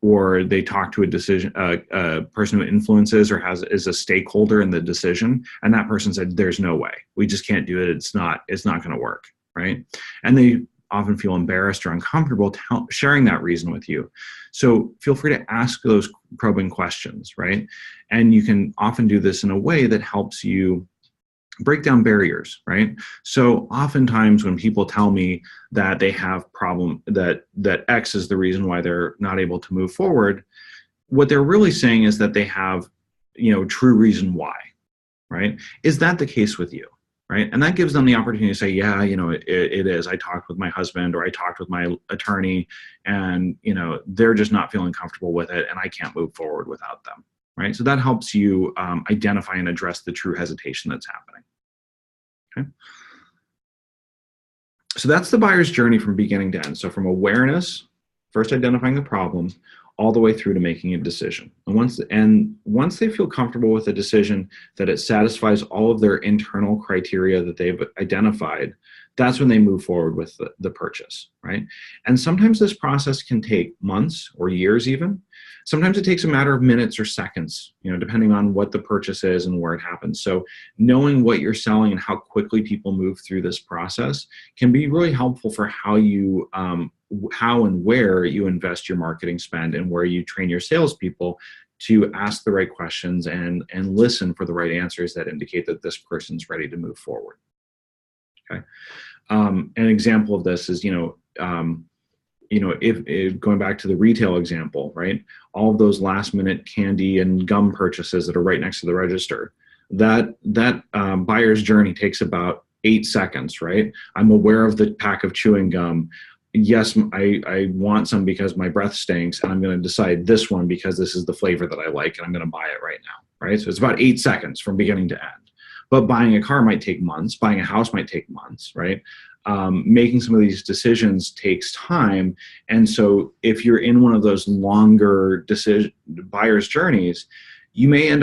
or they talk to a person who influences or is a stakeholder in the decision, and that person said, "There's no way. We just can't do it. It's not going to work," right? And they often feel embarrassed or uncomfortable sharing that reason with you. So feel free to ask those probing questions, right? And you can often do this in a way that helps you break down barriers, right? So oftentimes when people tell me that they have problem, that X is the reason why they're not able to move forward, what they're really saying is that they have, true reason why, right? Is that the case with you? Right? And that gives them the opportunity to say, yeah, it is. I talked with my husband, or I talked with my attorney, and, they're just not feeling comfortable with it, and I can't move forward without them, right? So that helps you identify and address the true hesitation that's happening. Okay. So that's the buyer's journey from beginning to end. So from awareness, first identifying the problem, all the way through to making a decision. And once they feel comfortable with a decision, that it satisfies all of their internal criteria that they've identified, that's when they move forward with the purchase, right? And sometimes this process can take months or years even. Sometimes it takes a matter of minutes or seconds, depending on what the purchase is and where it happens. So knowing what you're selling and how quickly people move through this process can be really helpful for how and where you invest your marketing spend, and where you train your salespeople to ask the right questions and listen for the right answers that indicate that this person's ready to move forward. Okay. An example of this is, if going back to the retail example, right? All of those last minute candy and gum purchases that are right next to the register, that buyer's journey takes about 8 seconds, right? I'm aware of the pack of chewing gum. Yes, I want some because my breath stinks, and I'm going to decide this one because this is the flavor that I like, and I'm going to buy it right now, right? So it's about 8 seconds from beginning to end. But buying a car might take months. Buying a house might take months, right? Making some of these decisions takes time. And so if you're in one of those longer buyer's journeys, you may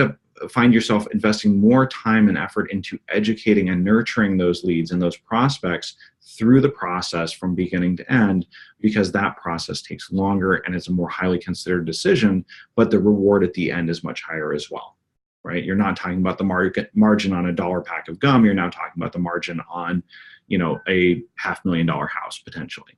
find yourself investing more time and effort into educating and nurturing those leads and those prospects through the process from beginning to end, because that process takes longer and it's a more highly considered decision, but the reward at the end is much higher as well, right? You're not talking about the margin on a $1 pack of gum. You're now talking about the margin on, a $500,000 house potentially.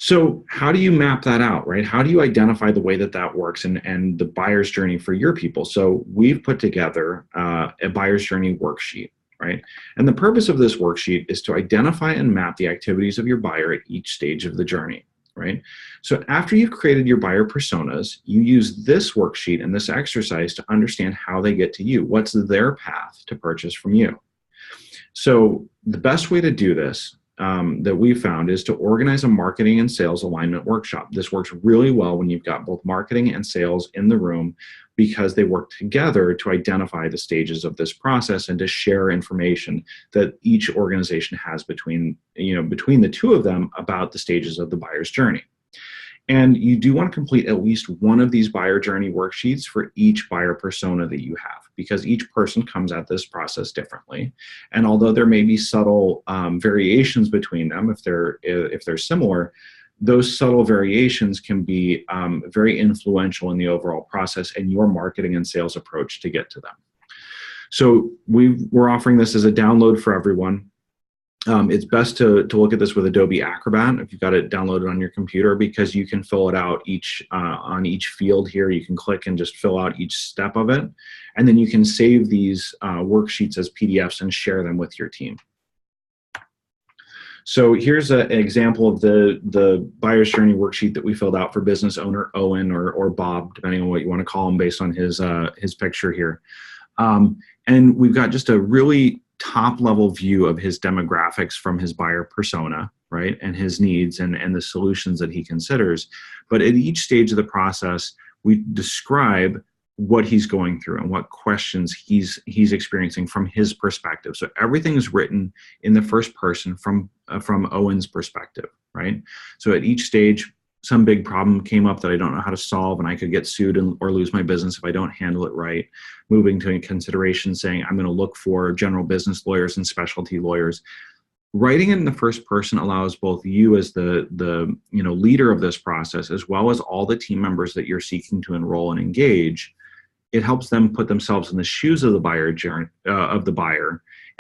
So how do you map that out, right? How do you identify the way that works and the buyer's journey for your people? So we've put together a buyer's journey worksheet, right? And the purpose of this worksheet is to identify and map the activities of your buyer at each stage of the journey, right? So after you've created your buyer personas, you use this worksheet and this exercise to understand how they get to you. What's their path to purchase from you? So the best way to do this that we found is to organize a marketing and sales alignment workshop. This works really well when you've got both marketing and sales in the room, because they work together to identify the stages of this process and to share information that each organization has between the two of them about the stages of the buyer's journey. And you do want to complete at least one of these buyer journey worksheets for each buyer persona that you have, because each person comes at this process differently. And although there may be subtle variations between them, if they're similar, those subtle variations can be very influential in the overall process and your marketing and sales approach to get to them. So we're offering this as a download for everyone. It's best to look at this with Adobe Acrobat if you've got it downloaded on your computer, because you can fill it out on each field here. You can click and just fill out each step of it. And then you can save these worksheets as PDFs and share them with your team. So here's an example of the buyer's journey worksheet that we filled out for business owner Owen or Bob, depending on what you want to call him based on his picture here. And we've got just a really top level view of his demographics from his buyer persona, right? And his needs and the solutions that he considers. But at each stage of the process, we describe what he's going through and what questions he's experiencing from his perspective. So everything is written in the first person from Owen's perspective, right? So at each stage, some big problem came up that I don't know how to solve, and I could get sued or lose my business if I don't handle it right. Moving to a consideration saying, I'm going to look for general business lawyers and specialty lawyers. Writing it in the first person allows both you as the leader of this process, as well as all the team members that you're seeking to enroll and engage. It helps them put themselves in the shoes of the buyer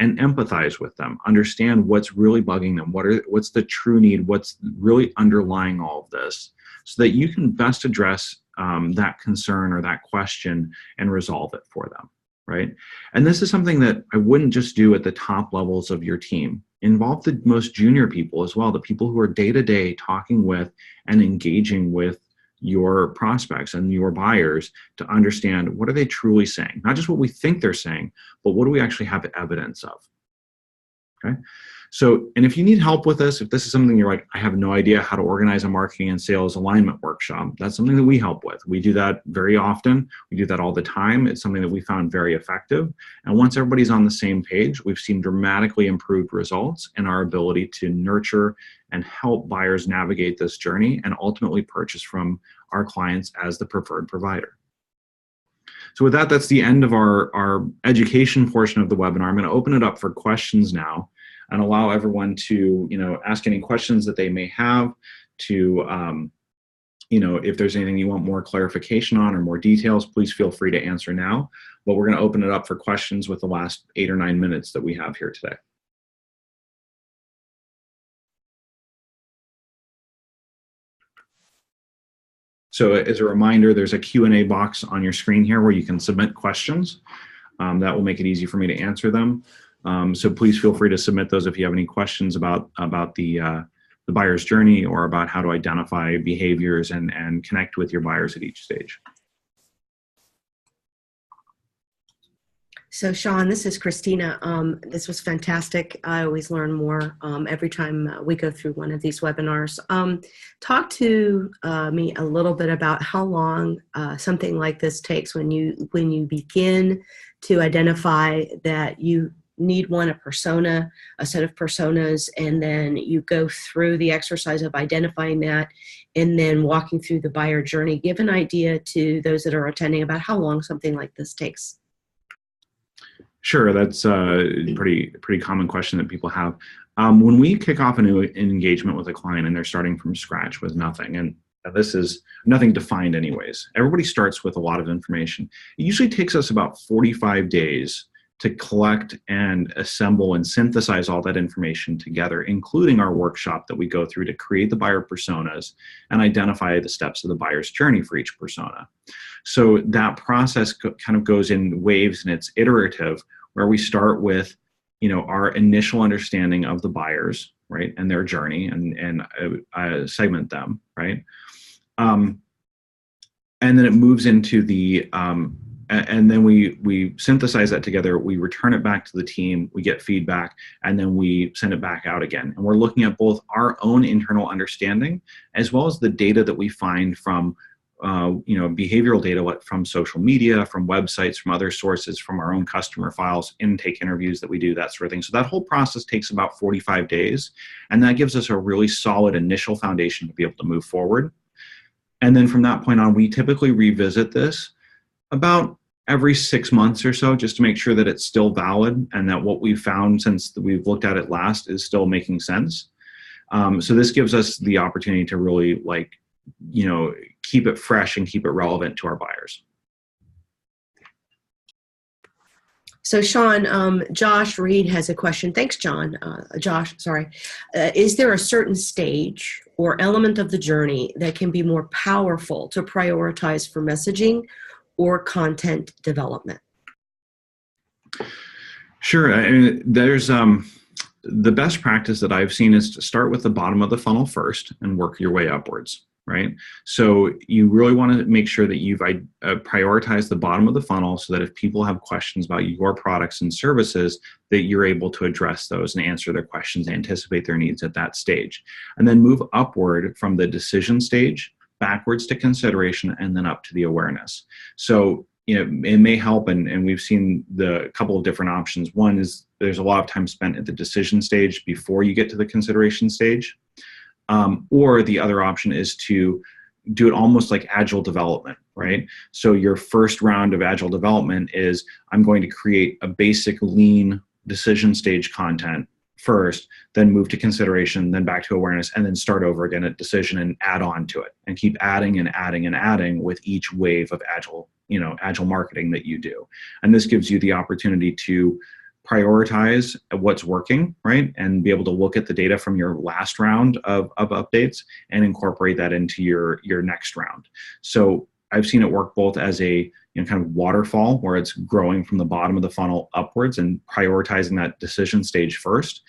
and empathize with them, understand what's really bugging them, what's the true need, what's really underlying all of this, so that you can best address that concern or that question and resolve it for them, right? And this is something that I wouldn't just do at the top levels of your team. Involve the most junior people as well, the people who are day-to-day talking with and engaging with your prospects and your buyers to understand what are they truly saying, not just what we think they're saying, but what do we actually have evidence of. Okay. So, and if you need help with this, if this is something you're like, I have no idea how to organize a marketing and sales alignment workshop, that's something that we help with. We do that very often. We do that all the time. It's something that we found very effective. And once everybody's on the same page, we've seen dramatically improved results in our ability to nurture and help buyers navigate this journey and ultimately purchase from our clients as the preferred provider. So with that, that's the end of our education portion of the webinar. I'm going to open it up for questions now and allow everyone to, ask any questions that they may have, to, if there's anything you want more clarification on or more details, please feel free to answer now. But we're going to open it up for questions with the last 8 or 9 minutes that we have here today. So as a reminder, there's a Q&A box on your screen here where you can submit questions. That will make it easy for me to answer them. So please feel free to submit those if you have any questions about the buyer's journey or about how to identify behaviors and connect with your buyers at each stage. So Sean, this is Christina. This was fantastic. I always learn more every time we go through one of these webinars. Talk to me a little bit about how long something like this takes when you begin to identify that you need a set of personas, and then you go through the exercise of identifying that and then walking through the buyer journey. Give an idea to those that are attending about how long something like this takes. Sure, that's a pretty common question that people have. When we kick off a new engagement with a client and they're starting from scratch with nothing, and this is nothing defined anyways, everybody starts with a lot of information. It usually takes us about 45 days to collect and assemble and synthesize all that information together, including our workshop that we go through to create the buyer personas and identify the steps of the buyer's journey for each persona. So that process kind of goes in waves, and it's iterative, where we start with, our initial understanding of the buyers, right, and their journey, and segment them, right, and then it moves into the and then we synthesize that together, we return it back to the team, we get feedback, and then we send it back out again. And we're looking at both our own internal understanding as well as the data that we find from behavioral data from social media, from websites, from other sources, from our own customer files, intake interviews that we do, that sort of thing. So that whole process takes about 45 days, and that gives us a really solid initial foundation to be able to move forward. And then from that point on, we typically revisit this about every 6 months or so, just to make sure that it's still valid and that what we've found since we've looked at it last is still making sense. So this gives us the opportunity to really keep it fresh and keep it relevant to our buyers. So Sean, Josh Reed has a question. Thanks, Josh, sorry. Is there a certain stage or element of the journey that can be more powerful to prioritize for messaging or content development? Sure. And there's the best practice that I've seen is to start with the bottom of the funnel first and work your way upwards, right? So you really want to make sure that you've prioritized the bottom of the funnel so that if people have questions about your products and services, that you're able to address those and answer their questions, anticipate their needs at that stage. And then move upward from the decision stage backwards to consideration and then up to the awareness. So it may help, and we've seen the couple of different options. One is there's a lot of time spent at the decision stage before you get to the consideration stage. Or the other option is to do it almost like agile development, right? So your first round of agile development is, I'm going to create a basic lean decision stage content first, then move to consideration, then back to awareness, and then start over again at decision and add on to it, and keep adding and adding and adding with each wave of agile marketing that you do. And this gives you the opportunity to prioritize what's working, right? And be able to look at the data from your last round of updates and incorporate that into your next round. So I've seen it work both as a kind of waterfall, where it's growing from the bottom of the funnel upwards and prioritizing that decision stage first,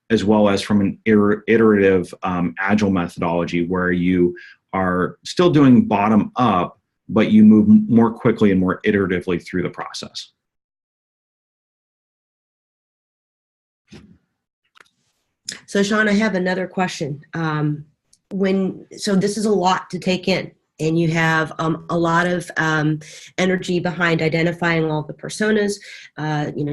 as well as from an iterative agile methodology, where you are still doing bottom up, but you move more quickly and more iteratively through the process. So Sean, I have another question. So this is a lot to take in, and you have a lot of energy behind identifying all the personas.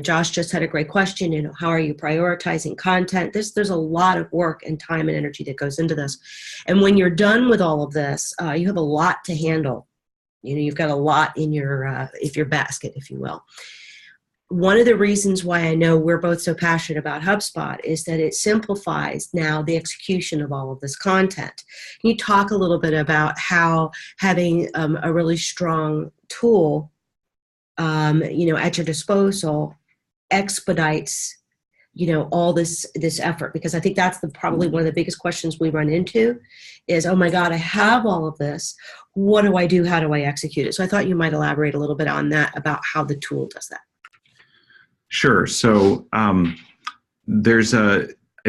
Josh just had a great question. How are you prioritizing content? There's a lot of work and time and energy that goes into this. And when you're done with all of this, you have a lot to handle. You've got a lot in your basket, if you will. One of the reasons why I know we're both so passionate about HubSpot is that it simplifies now the execution of all of this content. Can you talk a little bit about how having a really strong tool, at your disposal expedites, all this effort? Because I think that's probably one of the biggest questions we run into is, oh my God, I have all of this. What do I do? How do I execute it? So I thought you might elaborate a little bit on that, about how the tool does that. Sure. So I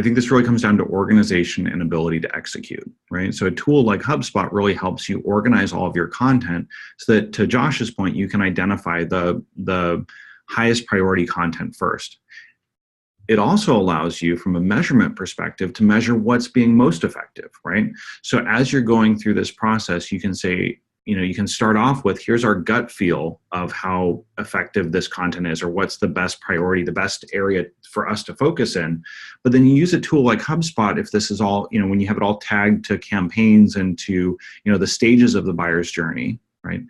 think this really comes down to organization and ability to execute, right? So a tool like HubSpot really helps you organize all of your content so that, to Josh's point, you can identify the highest priority content first. It also allows you, from a measurement perspective, to measure what's being most effective, right? So as you're going through this process, you can say, you can start off with, here's our gut feel of how effective this content is, or what's the best priority, the best area for us to focus in. But then you use a tool like HubSpot, if this is all, when you have it all tagged to campaigns and to, the stages of the buyer's journey, right?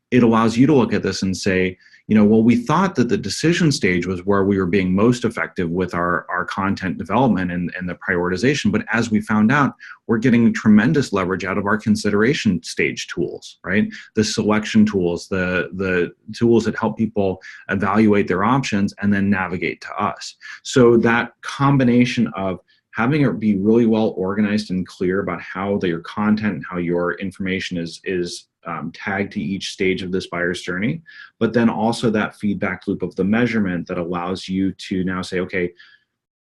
It allows you to look at this and say, well, we thought that the decision stage was where we were being most effective with our content development and the prioritization. But as we found out, we're getting tremendous leverage out of our consideration stage tools, right? The selection tools, the tools that help people evaluate their options and then navigate to us. So that combination of having it be really well organized and clear about how your content and how your information is tagged to each stage of this buyer's journey, but then also that feedback loop of the measurement that allows you to now say, okay,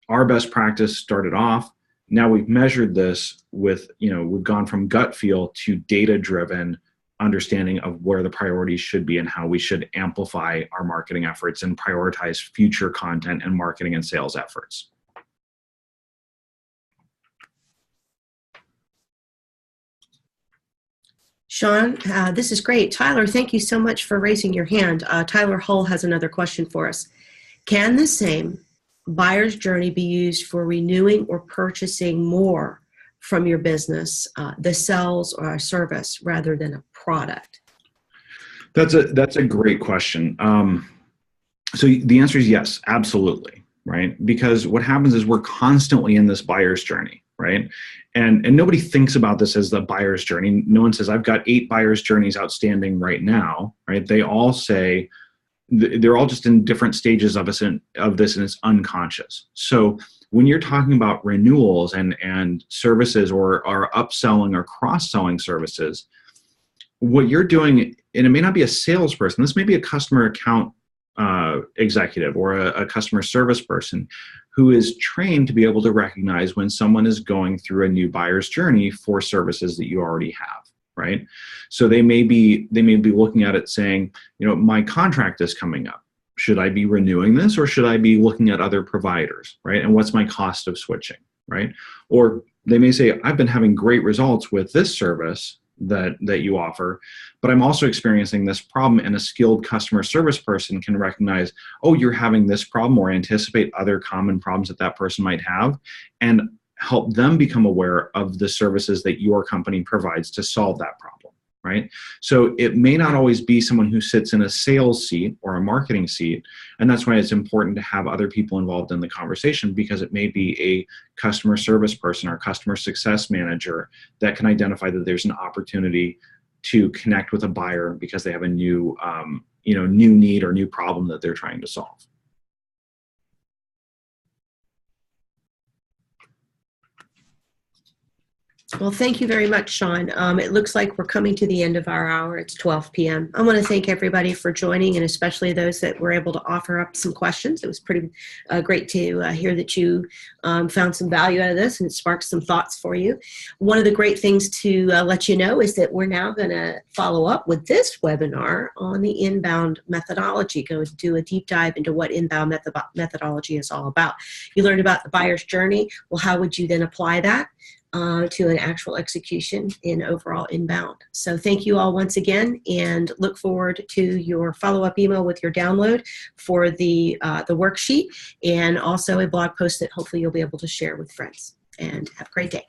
our best practice started off, now we've measured this with, we've gone from gut feel to data-driven understanding of where the priorities should be and how we should amplify our marketing efforts and prioritize future content and marketing and sales efforts. Sean, this is great. Tyler, thank you so much for raising your hand. Tyler Hull has another question for us. Can the same buyer's journey be used for renewing or purchasing more from your business, the sales or a service, rather than a product? That's a great question. So the answer is yes, absolutely, right? Because what happens is we're constantly in this buyer's journey, right? And nobody thinks about this as the buyer's journey. No one says, I've got 8 buyer's journeys outstanding right now, right? They all say, they're all just in different stages of this, and it's unconscious. So when you're talking about renewals and services or upselling or cross-selling services, what you're doing, and it may not be a salesperson, this may be a customer account executive or a customer service person who is trained to be able to recognize when someone is going through a new buyer's journey for services that you already have, right? So they may be looking at it saying, my contract is coming up. Should I be renewing this, or should I be looking at other providers, right? And what's my cost of switching, right? Or they may say, I've been having great results with this service that you offer, but I'm also experiencing this problem, and a skilled customer service person can recognize, oh, you're having this problem, or anticipate other common problems that person might have, and help them become aware of the services that your company provides to solve that problem, right? So it may not always be someone who sits in a sales seat or a marketing seat, and that's why it's important to have other people involved in the conversation, because it may be a customer service person or customer success manager that can identify that there's an opportunity to connect with a buyer because they have a new, new need or new problem that they're trying to solve. Well, thank you very much, Sean. It looks like we're coming to the end of our hour. It's 12 p.m. I want to thank everybody for joining, and especially those that were able to offer up some questions. It was pretty great to hear that you found some value out of this, and it sparked some thoughts for you. One of the great things to let you know is that we're now going to follow up with this webinar on the inbound methodology, go do a deep dive into what inbound methodology is all about. You learned about the buyer's journey. Well, how would you then apply that to an actual execution in overall inbound? So thank you all once again, and look forward to your follow-up email with your download for the worksheet, and also a blog post that hopefully you'll be able to share with friends. And have a great day.